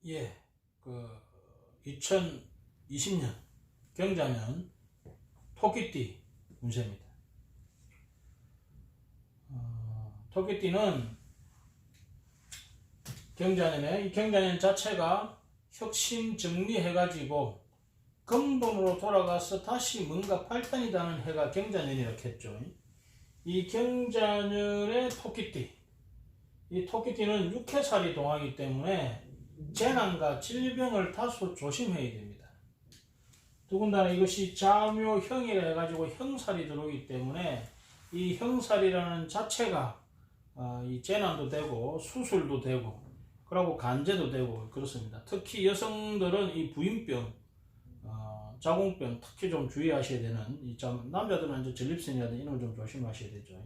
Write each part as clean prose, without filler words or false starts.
예, 2020년 경자년 토끼띠 운세입니다. 토끼띠는 경자년에 이 경자년 자체가 혁신 정리해가지고 근본으로 돌아가서 다시 뭔가 발단이라는 해가 경자년이라고 했죠. 이 경자년의 토끼띠, 이 토끼띠는 육해살이 동하기 때문에 재난과 질병을 다소 조심해야 됩니다. 더군다나 이것이 자묘형이라 해가지고 형살이 들어오기 때문에 이 형살이라는 자체가 이 재난도 되고 수술도 되고 그리고 간제도 되고 그렇습니다. 특히 여성들은 이 부인병, 자궁병 특히 좀 주의하셔야 되는, 남자들은 이제 전립선이라든지 이런 걸 좀 조심하셔야 되죠.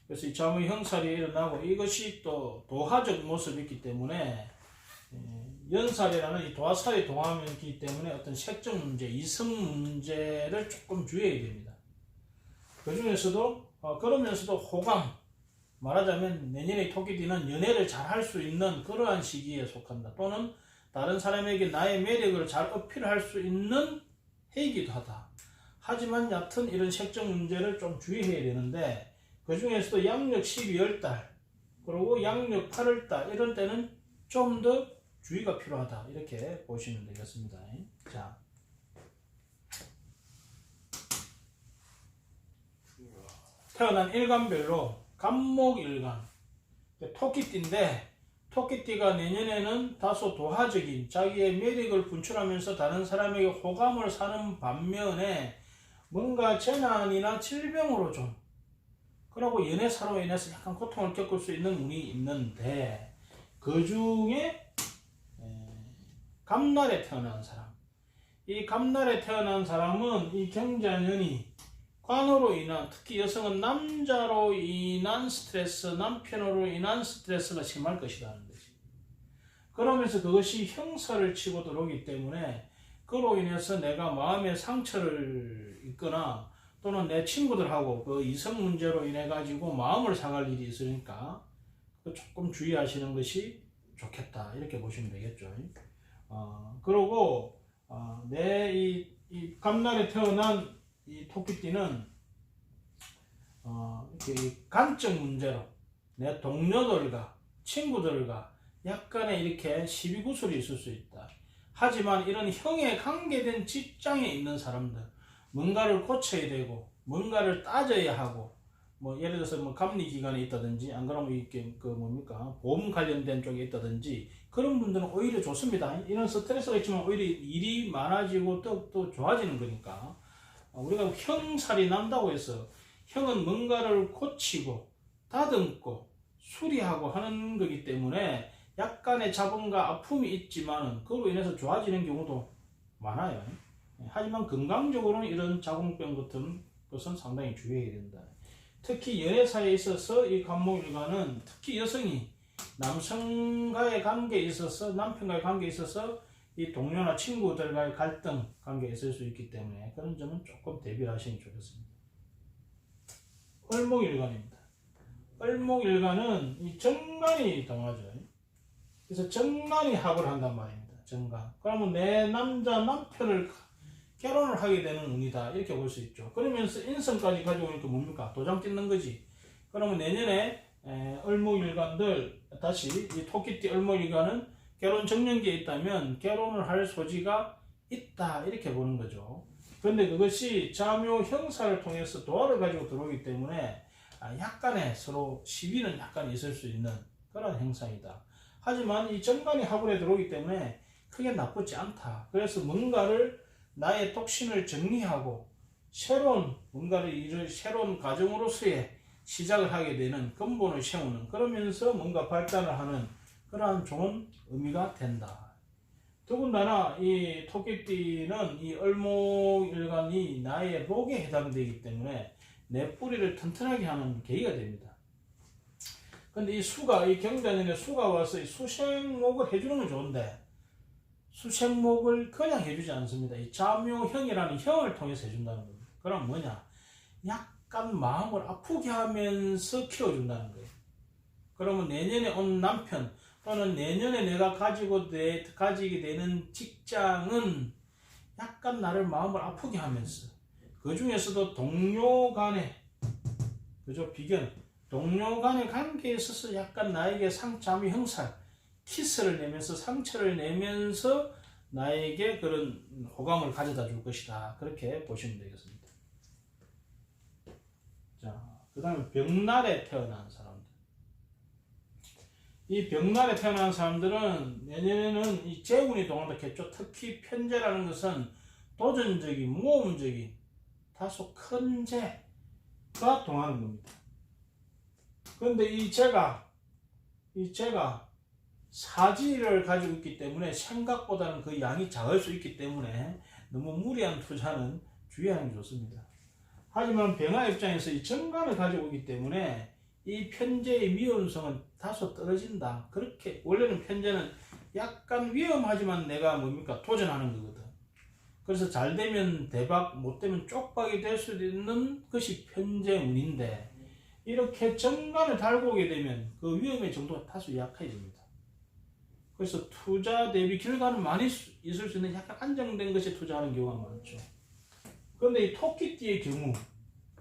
그래서 이 자무 형살이 일어나고 이것이 또 도화적 모습이 있기 때문에 연살이라는 이 도화살이 동하면이기 때문에 어떤 색적 문제, 이성 문제를 조금 주의해야 됩니다. 그 중에서도 그러면서도 호감, 말하자면 내년의 토끼띠는 연애를 잘 할 수 있는 그러한 시기에 속한다. 또는 다른 사람에게 나의 매력을 잘 어필할 수 있는 해이기도 하다. 하지만 얕은 이런 색적 문제를 좀 주의해야 되는데, 그 중에서도 양력 12월달 그리고 양력 8월달 이런 때는 좀 더 주의가 필요하다, 이렇게 보시면 되겠습니다. 자, 태어난 일간별로 간목일간 토끼띠인데, 토끼띠가 내년에는 다소 도화적인 자기의 매력을 분출하면서 다른 사람에게 호감을 사는 반면에 뭔가 재난이나 질병으로 좀, 그리고 연애사로 인해서 약간 고통을 겪을 수 있는 운이 있는데, 그 중에 갑날에 태어난 사람, 이 갑날에 태어난 사람은 이 경자년이 관으로 인한, 특히 여성은 남자로 인한 스트레스, 남편으로 인한 스트레스가 심할 것이라는 거지. 그러면서 그것이 형사를 치고 들어오기 때문에 그로 인해서 내가 마음의 상처를 입거나 또는 내 친구들하고 그 이성 문제로 인해 가지고 마음을 상할 일이 있으니까 조금 주의하시는 것이 좋겠다, 이렇게 보시면 되겠죠. 그리고 내 이 갑날에 태어난 이 토끼띠는 이렇게 간적 문제로 내 동료들과 친구들과 약간의 이렇게 시비구설이 있을 수 있다. 하지만 이런 형에 관계된 직장에 있는 사람들, 뭔가를 고쳐야 되고 뭔가를 따져야 하고, 뭐 예를 들어서 뭐 감리 기관에 있다든지, 안 그러면 이렇게 보험 관련된 쪽에 있다든지, 그런 분들은 오히려 좋습니다. 이런 스트레스가 있지만 오히려 일이 많아지고 또 좋아지는 거니까. 우리가 형살이 난다고 해서 형은 뭔가를 고치고 다듬고 수리하고 하는 거기 때문에 약간의 자본과 아픔이 있지만 그로 인해서 좋아지는 경우도 많아요. 하지만 건강적으로는 이런 자궁병 같은 것은 상당히 주의해야 된다. 특히 연애사에 있어서 이 간목일간은 특히 여성이 남성과의 관계에 있어서, 남편과의 관계에 있어서 이 동료나 친구들과의 갈등 관계에 있을 수 있기 때문에 그런 점은 조금 대비를 하시는 게 좋겠습니다. 을목일간입니다. 을목일간은 이 정관이 동하죠. 그래서 정관이 합을 한단 말입니다. 정관. 그러면 내 남편을 결혼을 하게 되는 운이다, 이렇게 볼 수 있죠. 그러면서 인성까지 가지고 오니까 뭡니까? 도장 찍는 거지. 그러면 내년에 을목일간들, 다시 이 토끼띠 을목일간은 결혼 정년기에 있다면 결혼을 할 소지가 있다, 이렇게 보는 거죠. 그런데 그것이 자묘 형사를 통해서 도화를 가지고 들어오기 때문에 약간의 서로 시비는 약간 있을 수 있는 그런 행상이다. 하지만 이 정관이 합을에 들어오기 때문에 크게 나쁘지 않다. 그래서 뭔가를, 나의 독신을 정리하고 새로운 뭔가를, 새로운 가정으로서의 시작을 하게 되는, 근본을 세우는, 그러면서 뭔가 발전을 하는 그러한 좋은 의미가 된다. 더군다나 이 토끼띠는 이 을목일간이 나의 목에 해당되기 때문에 내 뿌리를 튼튼하게 하는 계기가 됩니다. 근데 이 수가, 이 경자년에 수가 와서 이 수생목을 해주는 건 좋은데 수생목을 그냥 해주지 않습니다. 이 자묘형이라는 형을 통해서 해준다는 겁니다. 그럼 뭐냐? 약간 마음을 아프게 하면서 키워준다는 거예요. 그러면 내년에 온 남편, 또는 내년에 내가 가지게 되는 직장은 약간 나를 마음을 아프게 하면서 그 중에서도 동료 간의 그죠 비견 동료 간의 관계에 있어서 약간 나에게 잠이 형살 키스를 내면서 상처를 내면서 나에게 그런 호감을 가져다 줄 것이다. 그렇게 보시면 되겠습니다. 자, 그 다음에 벽날에 태어난 사람들. 이 벽날에 태어난 사람들은 내년에는 이 재운이 동한다겠죠. 특히 편재라는 것은 도전적인, 모험적인 다소 큰 재가 동하는 겁니다. 그런데 이 재가 사지를 가지고 있기 때문에 생각보다는 그 양이 작을 수 있기 때문에 너무 무리한 투자는 주의하는 게 좋습니다. 하지만 병화 입장에서 이 정관을 가지고 있기 때문에 이 편재의 위험성은 다소 떨어진다. 그렇게 원래는 편재는 약간 위험하지만 내가 도전하는 거거든. 그래서 잘 되면 대박, 못 되면 쪽박이 될 수 있는 것이 편재운인데 이렇게 정관을 달고 오게 되면 그 위험의 정도가 다소 약해집니다. 그래서 투자 대비 결과는 많이 있을 수 있는 약간 안정된 것에 투자하는 경우가 많죠. 그런데 이 토끼띠의 경우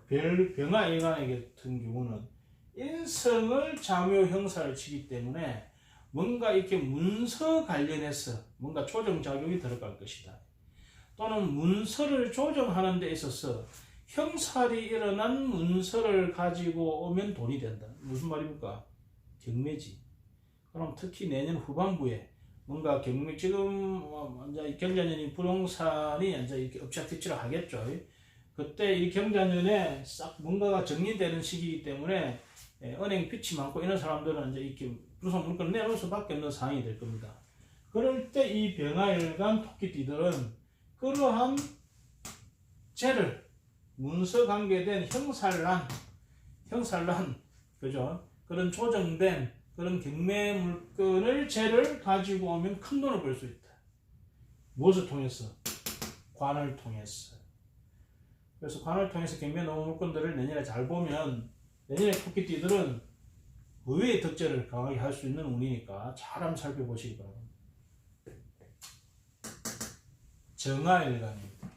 병화 일간의 같은 경우는 인성을 자묘 형사를 치기 때문에 뭔가 이렇게 문서 관련해서 뭔가 조정작용이 들어갈 것이다. 또는 문서를 조정하는 데 있어서 형살이 일어난 문서를 가지고 오면 돈이 된다. 무슨 말입니까? 경매지. 그럼 특히 내년 후반부에 뭔가 지금 이제 경자년이 부동산이 이제 이렇게 엎치락뒤치락 하겠죠. 그때 이 경자년에 싹 뭔가가 정리되는 시기이기 때문에 은행 빚이 많고 이런 사람들은 이제 이렇게 부동산 물건을 내놓을 수밖에 없는 상황이 될 겁니다. 그럴 때 이 병화일간 토끼띠들은 그러한 재를 문서 관계된 형살난 그죠? 그런 조정된 그런 경매 물건을 재를 가지고 오면 큰 돈을 벌 수 있다. 무엇을 통해서? 관을 통해서. 그래서 관을 통해서 경매 노무 물건들을 내년에 잘 보면 내년에 토끼띠들은 의외의 덕재를 강하게 할 수 있는 운이니까 잘 한번 살펴보시기 바랍니다. 정화일간입니다.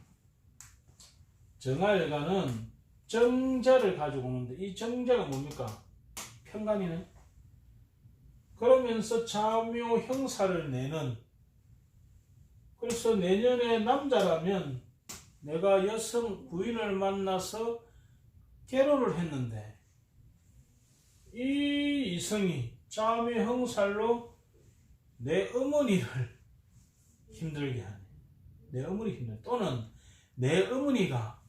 정화일간은 정제를 가지고 오는데 이 정제가 뭡니까? 편간이네. 그러면서 자묘 형사를 내는 그래서 내년에 남자라면 내가 여성 부인을 만나서 결혼을 했는데 이 이성이 자묘 형살로 내 어머니를 힘들게 하네. 내 어머니 힘들게 또는 내 어머니가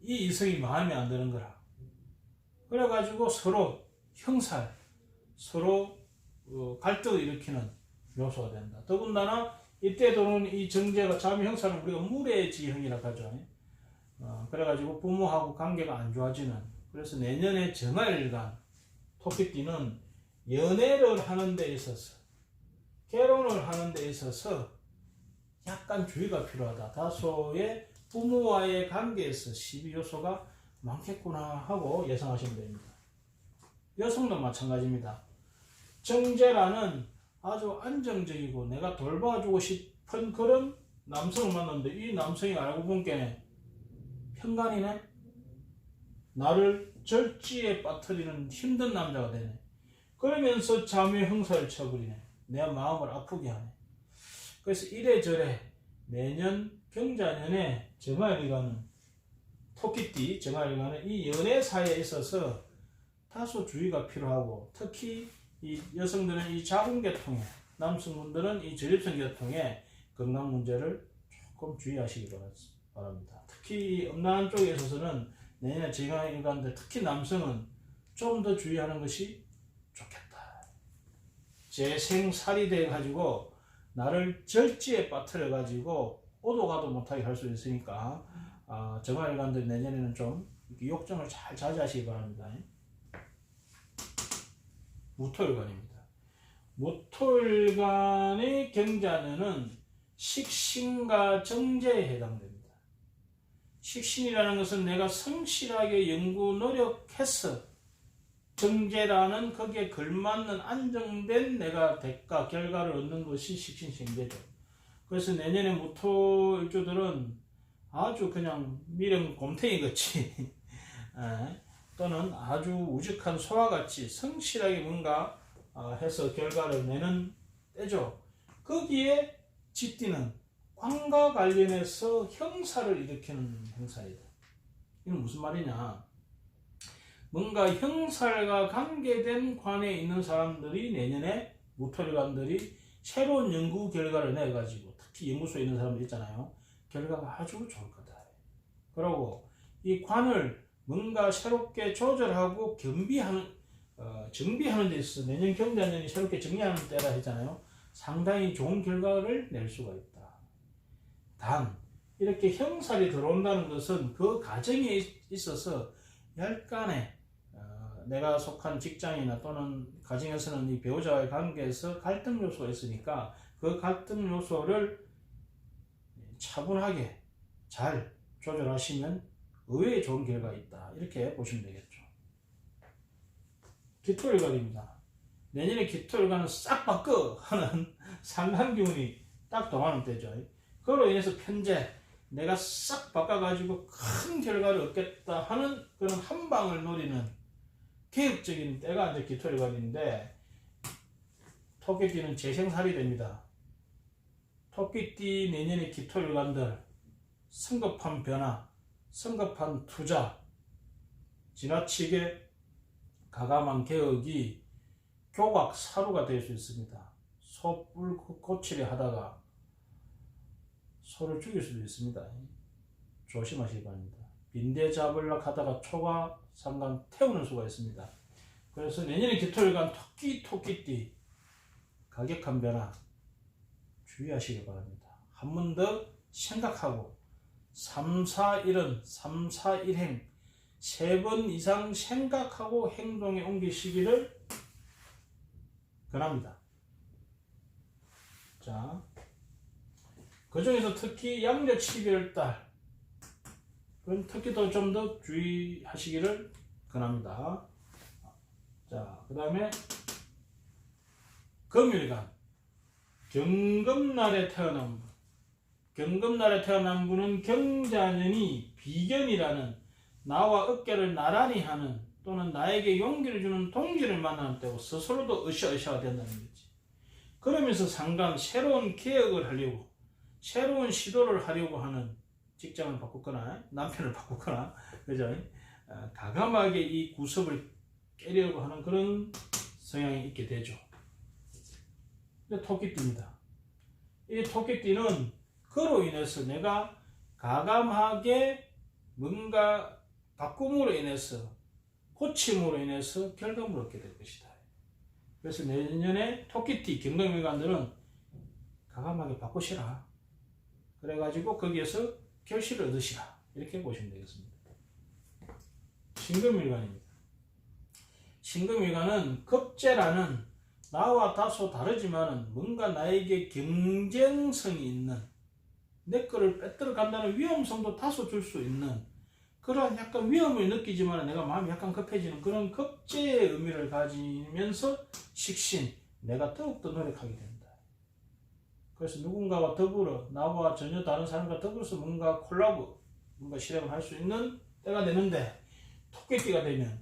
이 이성이 마음에 안 드는 거라. 그래가지고 서로 형살, 서로 갈등을 일으키는 요소가 된다. 더군다나 이때 들어오는 이 정제가 자묘 형사는 우리가 물의지형이라고 하죠. 그래가지고 부모하고 관계가 안 좋아지는. 그래서 내년에 정화일간 토끼띠는 연애를 하는 데 있어서 결혼을 하는 데 있어서 약간 주의가 필요하다. 다소의 부모와의 관계에서 시비 요소가 많겠구나 하고 예상하시면 됩니다. 여성도 마찬가지입니다. 정제라는 아주 안정적이고 내가 돌봐주고 싶은 그런 남성을 만났는데 이 남성이 알고 보니까 편간이네. 나를 절지에 빠뜨리는 힘든 남자가 되네. 그러면서 자묘 형사를 쳐버리네. 내 마음을 아프게 하네. 그래서 이래저래 내년 경자년에 정화일간은 토끼띠 정화일간은 이 연애사에 있어서 다소 주의가 필요하고 특히 이 여성들은 이 자궁계통에 남성분들은 이 전립선계통에 건강 문제를 조금 주의하시기 바랍니다. 특히 음란 쪽에 있어서는 내년 정화일간들 특히 남성은 좀 더 주의하는 것이 좋겠다. 재생살이 돼 가지고 나를 절지에 빠뜨려 가지고 오도 가도 못하게 할 수 있으니까 정화일간들 내년에는 좀 욕정을 잘 자제하시기 바랍니다. 무토일간입니다. 무토일간의 경자년은 식신과 정제에 해당됩니다. 식신이라는 것은 내가 성실하게 연구 노력해서 정제라는 거기에 걸맞는 안정된 내가 대가 결과를 얻는 것이 식신생제죠. 그래서 내년에 무토일주들은 아주 그냥 미련 곰탱이 같이 또는 아주 우직한 소와 같이 성실하게 뭔가 해서 결과를 내는 때죠. 거기에 쥐띠는 관과 관련해서 형사를 일으키는 행사이다. 이건 무슨 말이냐? 뭔가 형살과 관계된 관에 있는 사람들이 내년에 무토일관들이 새로운 연구 결과를 내가지고, 특히 연구소에 있는 사람들 있잖아요. 결과가 아주 좋을 거다. 그리고 이 관을 뭔가 새롭게 조절하고 정비하는 데 있어서 내년 경자년이 새롭게 정리하는 때라 했잖아요. 상당히 좋은 결과를 낼 수가 있다. 단 이렇게 형살이 들어온다는 것은 그 과정에 있어서 약간의 내가 속한 직장이나 또는 가정에서는 이 배우자와의 관계에서 갈등 요소가 있으니까 그 갈등 요소를 차분하게 잘 조절하시면 의외의 좋은 결과가 있다. 이렇게 보시면 되겠죠. 기토일관입니다. 내년에 기토일관은 싹 바꿔 하는 상간기운이 딱 동하는 때죠. 그로 인해서 편제 내가 싹 바꿔가지고 큰 결과를 얻겠다 하는 그런 한 방을 노리는 개혁적인 때가 이제 기토일관인데, 토끼띠는 재생살이 됩니다. 토끼띠 내년에 기토일관들 성급한 변화, 성급한 투자, 지나치게 가감한 개혁이 교각 사루가 될 수 있습니다. 소뿔 고치려 하다가 소를 죽일 수도 있습니다. 조심하시기 바랍니다. 빈대 잡으려고 하다가 초가 상간 태우는 수가 있습니다. 그래서 내년에 기토일관 토끼띠 가격한 변화 주의하시기 바랍니다. 한 번 더 생각하고 3, 4, 1은 3, 4, 1행 3번 이상 생각하고 행동에 옮기시기를 권합니다. 자, 그 중에서 특히 양력 12월달 그럼 특히도 좀 더 주의하시기를 권합니다. 자, 그 다음에 금일간 경금날에 태어난 분. 경금날에 태어난 분은 경자년이 비견이라는 나와 어깨를 나란히 하는 또는 나에게 용기를 주는 동지를 만나는 때고 스스로도 으쌰으쌰가 된다는 거지. 그러면서 상간 새로운 개혁을 하려고 새로운 시도를 하려고 하는, 직장을 바꾸거나 남편을 바꾸거나 그죠? 가감하게 이 구습을 깨려고 하는 그런 성향이 있게 되죠. 토끼띠입니다. 이 토끼띠는 그로 인해서 내가 가감하게 뭔가 바꿈으로 인해서 고침으로 인해서 결과물을 얻게 될 것이다. 그래서 내년에 토끼띠 경금일관들은 가감하게 바꾸시라. 그래가지고 거기에서 결실을 얻으시라. 이렇게 보시면 되겠습니다. 신금일관입니다. 신금일관은 급제라는 나와 다소 다르지만 뭔가 나에게 경쟁성이 있는, 내 거를 빼들어 간다는 위험성도 다소 줄 수 있는 그런 약간 위험을 느끼지만 내가 마음이 약간 급해지는 그런 급제의 의미를 가지면서 식신, 내가 더욱더 노력하게 된다. 그래서 누군가와 더불어, 나와 전혀 다른 사람과 더불어서 뭔가 콜라보, 뭔가 실행을 할 수 있는 때가 되는데, 토끼띠가 되면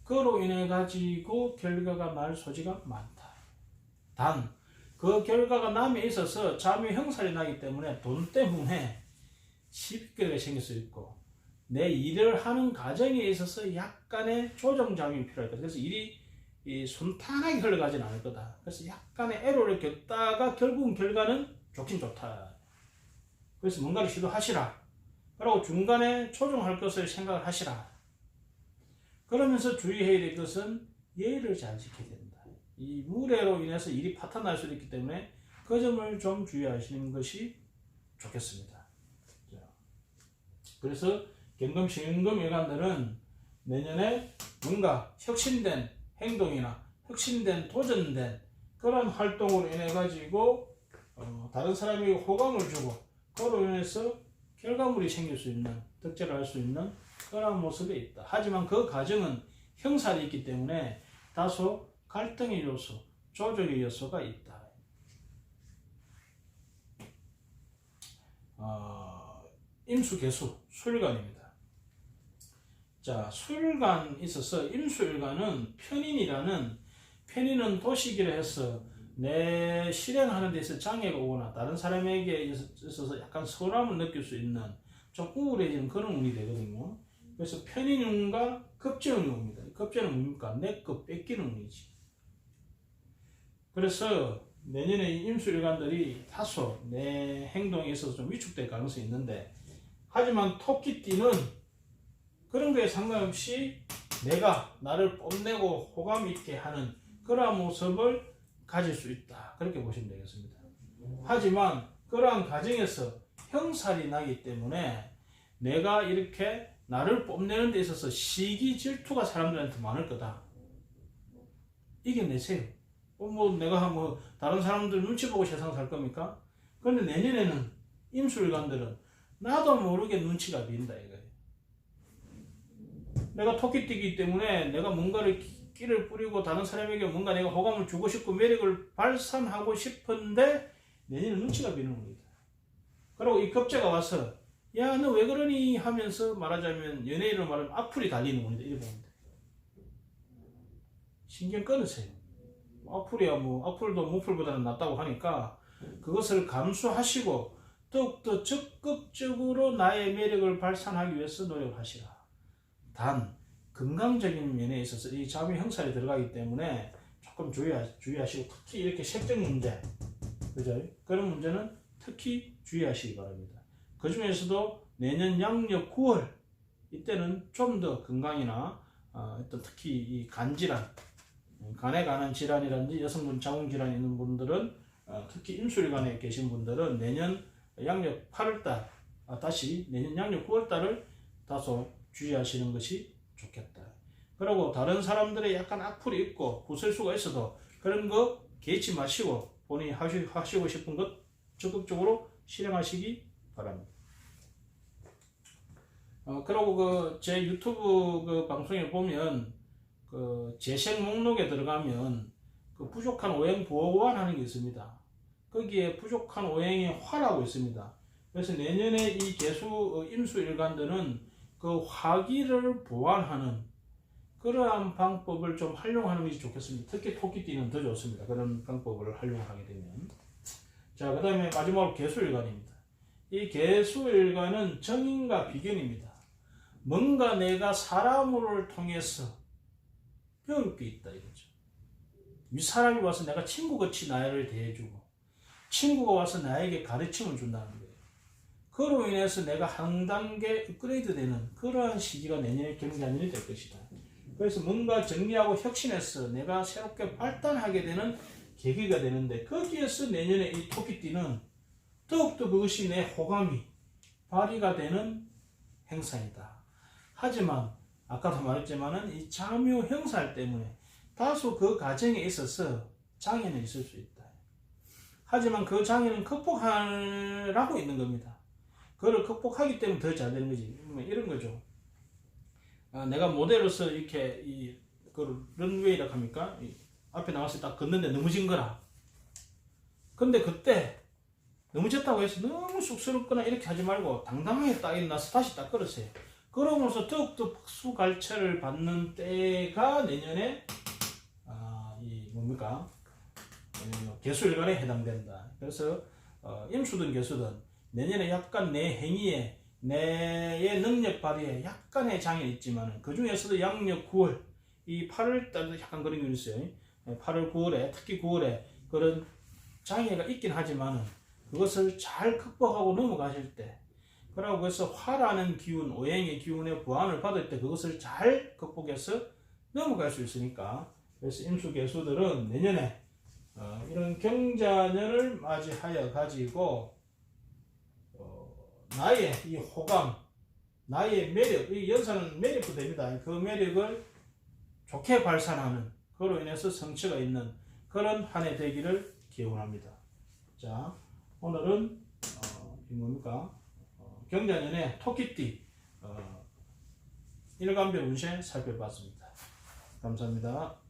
그로 인해 가지고 결과가 날 소지가 많다. 단 그 결과가 남에 있어서 자묘 형살이 나기 때문에 돈 때문에 시비거리가 생길 수 있고, 내 일을 하는 과정에 있어서 약간의 조정장이 필요할 거다. 그래서 일이 순탄하게 흘러가진 않을 거다. 그래서 약간의 애로를 겪다가 결국은 결과는 좋긴 좋다. 그래서 뭔가를 시도하시라. 그리고 중간에 조정할 것을 생각을 하시라. 그러면서 주의해야 될 것은 예의를 잘 지켜야 된다. 이 무례로 인해서 일이 파탄날 수도 있기 때문에 그 점을 좀 주의하시는 것이 좋겠습니다. 그래서 경금, 신금 일간들은 내년에 뭔가 혁신된 행동이나 혁신된 도전된 그런 활동으로 인해 가지고 다른 사람에게 호감을 주고 그로 인해서 결과물이 생길 수 있는, 득제를 할 수 있는 그런 모습이 있다. 하지만 그 과정은 형살이 있기 때문에 다소 갈등의 요소, 조정의 요소가 있다. 임수개수, 수일간입니다. 자, 수일간 있어서 임수일간은 편인은 도식이라 해서 내 실행하는 데서 장애가 오거나 다른 사람에게 있어서 약간 서운함을 느낄 수 있는 좀 우울해지는 그런 운이 되거든요. 그래서 편인운과 급제운이 옵니다. 급제는 뭡니까? 내 것 뺏기는 운이지. 그래서 내년에 이 임수일간들이 다소 내 행동에 있어서 좀 위축될 가능성이 있는데, 하지만 토끼띠는 그런 거에 상관없이 내가 나를 뽐내고 호감 있게 하는 그러한 모습을 가질 수 있다. 그렇게 보시면 되겠습니다. 하지만 그러한 과정에서 형살이 나기 때문에 내가 이렇게 나를 뽐내는 데 있어서 시기 질투가 사람들한테 많을 거다. 이겨내세요. 내가 다른 사람들 눈치 보고 세상 살 겁니까? 그런데 내년에는 임수일간들은 나도 모르게 눈치가 빈다 이거예요. 내가 토끼띠기 때문에 내가 뭔가를 끼를 뿌리고 다른 사람에게 뭔가 내가 호감을 주고 싶고 매력을 발산하고 싶은데 내년에 눈치가 비는 겁니다. 그리고 이 겁재가 와서 야, 너 왜 그러니 하면서 말하자면 연예인으로 말하면 악플이 달리는 겁니다. 이렇게 봅니다. 신경 끊으세요. 악플이야 악플도 무플보다는 낫다고 하니까 그것을 감수하시고 더욱더 적극적으로 나의 매력을 발산하기 위해서 노력을 하시라. 단 건강적인 면에 있어서 이 자묘 형살이 들어가기 때문에 조금 주의하시고, 특히 이렇게 색적 문제, 그죠? 그런 문제는 특히 주의하시기 바랍니다. 그 중에서도 내년 양력 9월 이때는 좀 더 건강이나 어떤 특히 이 간질환, 간에 관한 질환이라든지 여성분 자궁 질환이 있는 분들은 특히 임술관에 계신 분들은 내년 양력 8월달 다시 내년 양력 9월달을 다소 주의하시는 것이 좋겠다. 그리고 다른 사람들의 약간 악플이 있고 구설수가 있어도 그런 거 개의치 마시고 본인이 하시고 싶은 것 적극적으로 실행하시기 바랍니다. 그리고 제 유튜브 방송에 보면 재생 목록에 들어가면 부족한 오행 보완하는 게 있습니다. 거기에 부족한 오행의 화라고 있습니다. 그래서 내년에 이 개수 임수일간들은 그 화기를 보완하는 그러한 방법을 좀 활용하는 것이 좋겠습니다. 특히 토끼띠는 더 좋습니다. 그런 방법을 활용하게 되면. 자, 그 다음에 마지막으로 개수일간입니다. 이 개수일간은 정인과 비견입니다. 뭔가 내가 사람을 통해서 배울 게 있다 이거죠. 윗사람이 와서 내가 친구같이 나를 대해주고 친구가 와서 나에게 가르침을 준다는 거예요. 그로 인해서 내가 한 단계 업그레이드 되는 그러한 시기가 내년에 경자년이 될 것이다. 그래서 뭔가 정리하고 혁신해서 내가 새롭게 발단하게 되는 계기가 되는데, 거기에서 내년에 이 토끼띠는 더욱더 그것이 내 호감이 발휘가 되는 행사이다. 하지만 아까도 말했지만은 이 자묘 형살 때문에 다소 그 과정에 있어서 장애는 있을 수 있다. 하지만 그 장애는 극복하라고 있는 겁니다. 그걸 극복하기 때문에 더 잘 되는 거지. 이런 거죠. 내가 모델로서 이렇게 그 런웨이라고 합니까? 앞에 나와서 딱 걷는데 넘어진 거라. 근데 그때 넘어졌다고 해서 너무 쑥스럽거나 이렇게 하지 말고 당당하게 딱 일어나서 다시 딱 걸으세요. 그러면서 더욱더 박수갈채를 받는 때가 내년에 개수일간에 해당된다. 그래서 임수든 개수든 내년에 약간 내 행위에 내의 능력 발휘에 약간의 장애는 있지만 그 중에서도 양력 9월 이 8월달도 약간 그런 게 있어요. 8월 9월에 특히 9월에 그런 장애가 있긴 하지만 그것을 잘 극복하고 넘어가실 때, 그러고 그래서 화라는 기운, 오행의 기운의 보완을 받을 때 그것을 잘 극복해서 넘어갈 수 있으니까, 그래서 임수개수들은 내년에 이런 경자년을 맞이하여 가지고 나의 이 호감, 나의 매력, 이 연산은 매력도 됩니다. 그 매력을 좋게 발산하는, 그로 인해서 성취가 있는 그런 한 해 되기를 기원합니다. 자, 오늘은 경자년의 토끼띠 일간별 운세 살펴봤습니다. 감사합니다.